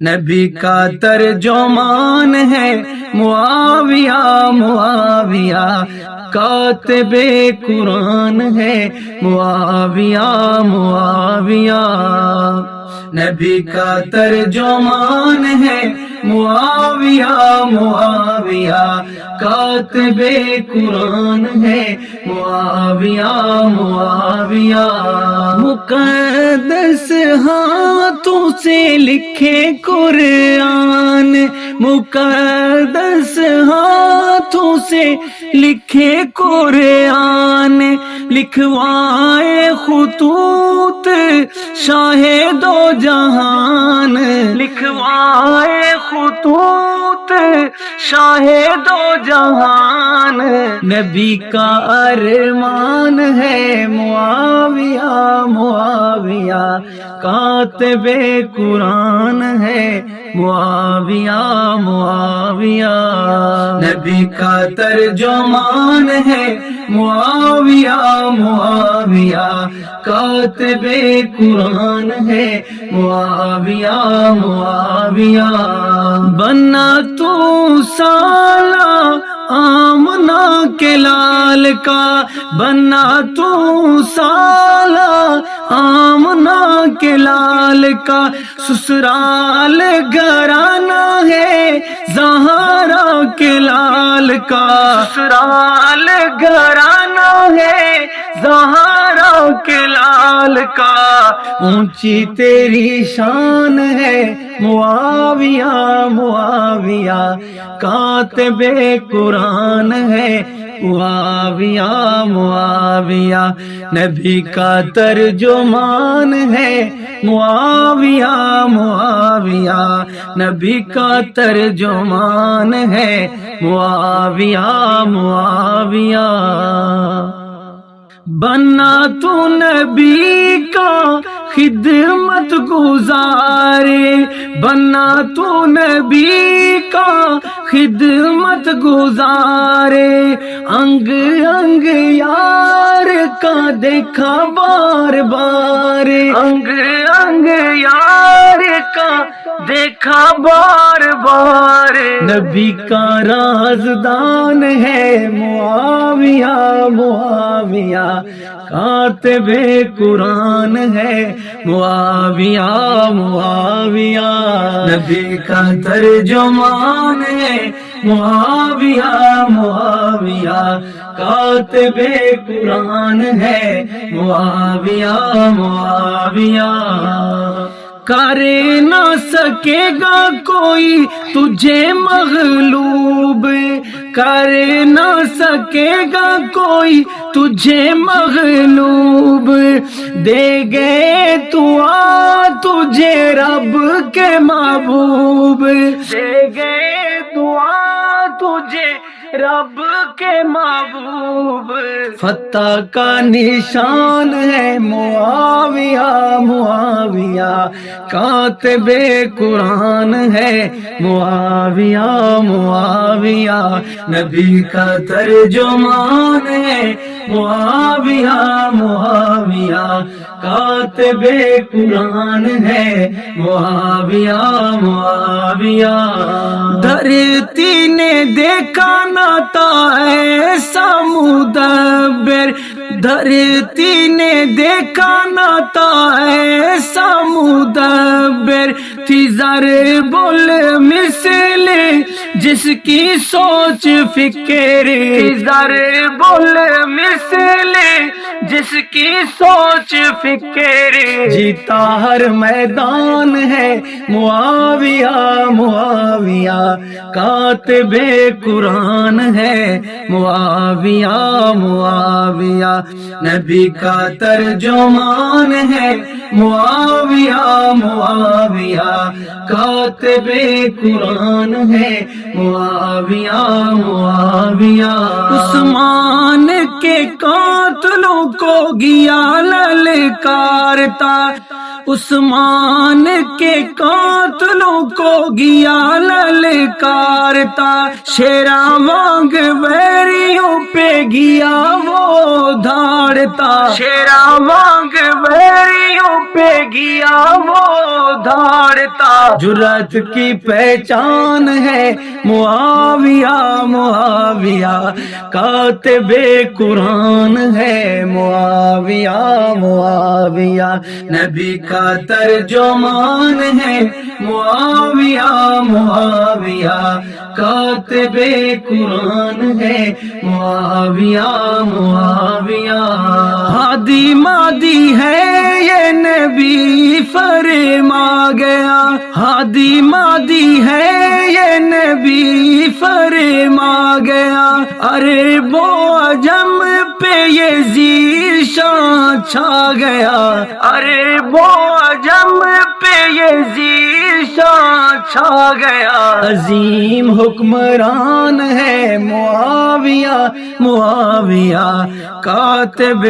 نبی کا ترجمان ہے معاویہ، معاویہ کاتب قرآن ہے معاویہ، معاویہ نبی کا ترجمان ہے معاویہ، معاویہ کاتب قرآن ہے معاویہ، معاویہ مقدس ہاتھوں سے لکھے قرآن، مقدس ہاتھوں سے لکھے قرآن، لکھوائے خطوط شاہ دو جہان، لکھوائے خطوط شاہ دو جہان، نبی کا ارمان ہے معاویہ، معاویہ کاتب قرآن ہے معاویہ، معاویہ نبی کا ترجمان ہے معاویہ، معاویہ کاتب قرآن ہے معاویہ، معاویہ بنا تو سالہ آمنہ کے لال کا، بنا تو سالہ آمنہ کے لال کا، سسرال گھرانہ ہے زہرا کے لال کا، سسرال گھرانہ ہے زہرا کے لال کا، اونچی تیری شان ہے معاویہ، معاویہ کاتب قرآن ہے معاویہ، معاویہ نبی کا ترجمان ہے معاویہ، معاویہ نبی کا ترجمان ہے معاویہ، معاویہ بنا تو نبی کا خدمت گزارے، بنا تو نبی کا خدمت گزارے، انگ انگ یار کا دیکھا بار بار، انگ انگ یار کا دیکھا بار بار، نبی کا رازدان ہے معاویہ، معاویہ کاتب قرآن ہے معاویہ، معاویہ نبی کا ترجمان ہے معاویہ، معاویہ کاتب قرآن ہے معاویہ، معاویہ کر نہ سکے گا کوئی تجھے مغلوب، کر نہ سکے گا کوئی تجھے مغلوب، دے گئے تو آ تجھے رب کے محبوب، دے گئے تو آ تجھے رب کے محبوب، فتح کا نشان ہے معاویہ، معاویہ کاتب قرآن ہے معاویہ، معاویہ نبی کا ترجمان ہے معاویہ، معاویہ کاتب قرآن ہے معاویہ، معاویہ دھرتی نے دیکھا نہ تھا ایسا مدبر، دھرتی نے دیکھا نہ تھا ایسا مدبر، تھی ضرب المثل جس کی سوچ فکر، تھی ضرب المثل جس کی سوچ فکر، جیتا ہر میدان ہے معاویہ، معاویہ کاتب قرآن ہے معاویہ، معاویہ نبی کا ترجمان ہے معاویہ، معاویہ کاتب قرآن ہے معاویہ، معاویہ عثمان کے قاتلوں کو گیا للکارتا، عثمان کے قاتلوں کو گیا للکارتا، شیراں وانگ ویریوں پہ گیا وہ دھاڑتا، شیراں وانگ ویریوں پہ گیا وہ دھاڑتا جرأت کی پہچان ہے معاویہ معاویہ کاتب قرآن ہے معاویہ معاویہ نبی کا ترجمان ہے معاویہ معاویہ کاتب قرآن ہے معاویہ معاویہ ہادی مادی ہے یہ نبی فرما گیا ہادی مادی ہے یہ نبی فرما گیا ارے وہ عجم پہ یہ ذیشان چھا گیا ارے وہ عجم پہ یہ ذیشان چھا گیا عظیم حکمران ہے معاویہ معاویہ کاتب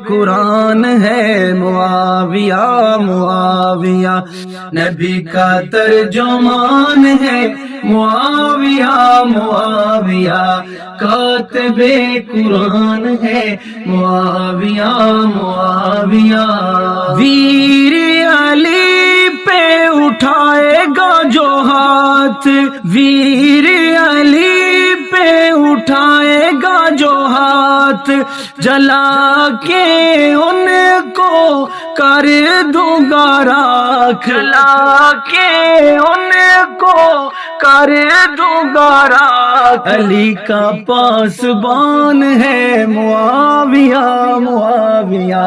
قرآن ہے معاویہ معاویہ نبی کا ترجمان ہے معاویہ معاویہ کاتب قرآن ہے معاویہ معاویہ ویر علی پہ اٹھائے گا جو ہاتھ ویر علی پہ اٹھائے گا جو ہاتھ جلا کے ان کو کر دوں گا راکھ جلا کے ان کو کر دوں گا راکھ علی کا پاسبان ہے معاویہ معاویہ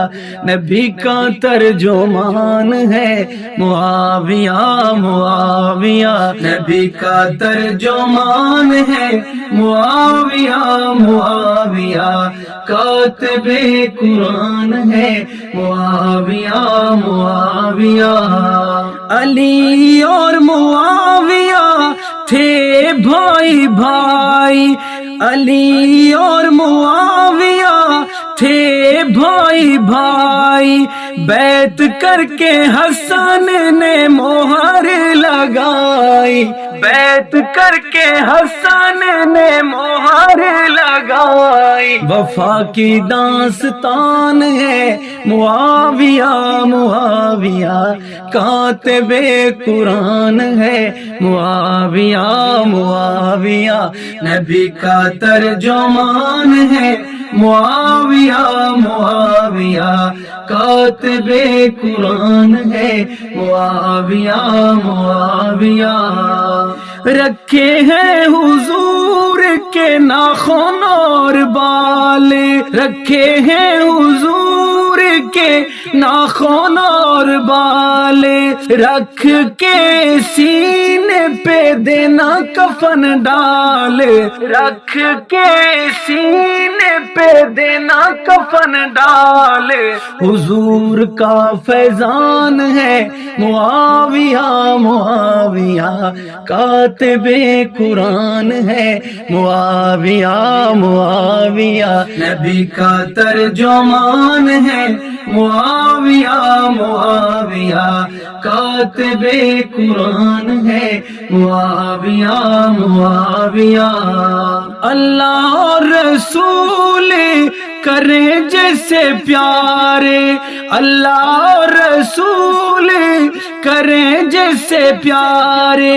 نبی کا ترجمان ہے معاویہ معاویہ نبی کا ترجمان ہے معاویہ معاویہ کاتب قرآن ہے معاویہ معاویہ علی اور معاویہ تھے بھائی بھائی علی اور معاویہ تھے بھائی بھائی بیعت کر کے حسن نے مہر لگائی بیعت کر کے حسن نے مہر لگائی وفا کی داستان ہے معاویہ معاویہ کاتب قرآن ہے معاویہ معاویہ نبی کا ترجمان ہے معاویہ معاویہ کاتب قرآن ہے معاویہ معاویہ رکھے ہیں حضور کے ناخن اور بال رکھے ہیں حضور کے ناخن اور بال رکھ کے سینے پہ دینا کفن ڈال رکھ کے سینے پہ دینا کفن ڈال حضور کا فیضان ہے معاویہ معاویہ کاتب قرآن ہے معاویہ معاویہ نبی کا ترجمان ہے معاویہ معاویہ کاتب قرآن ہے معاویہ معاویہ اللہ اور رسول کریں جیسے پیارے اللہ اور رسول کریں جیسے پیارے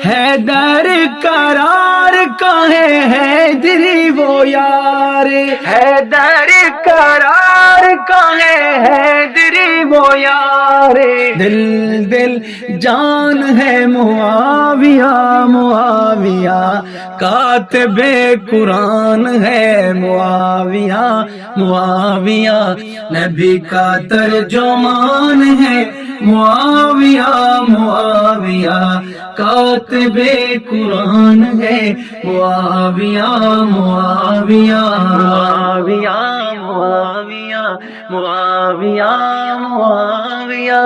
حیدر قرار کہیں حیدری وہ یار حیدر قرار کہیں حیدری وہ یار دل دل جان ہے معاویہ معاویہ کاتب قرآن ہے معاویہ معاویہ نبی کا ترجمان ہے معاویہ معاویہ کاتب قرآن ہے معاویہ معاویہ معاویہ معاویہ معاویہ معاویہ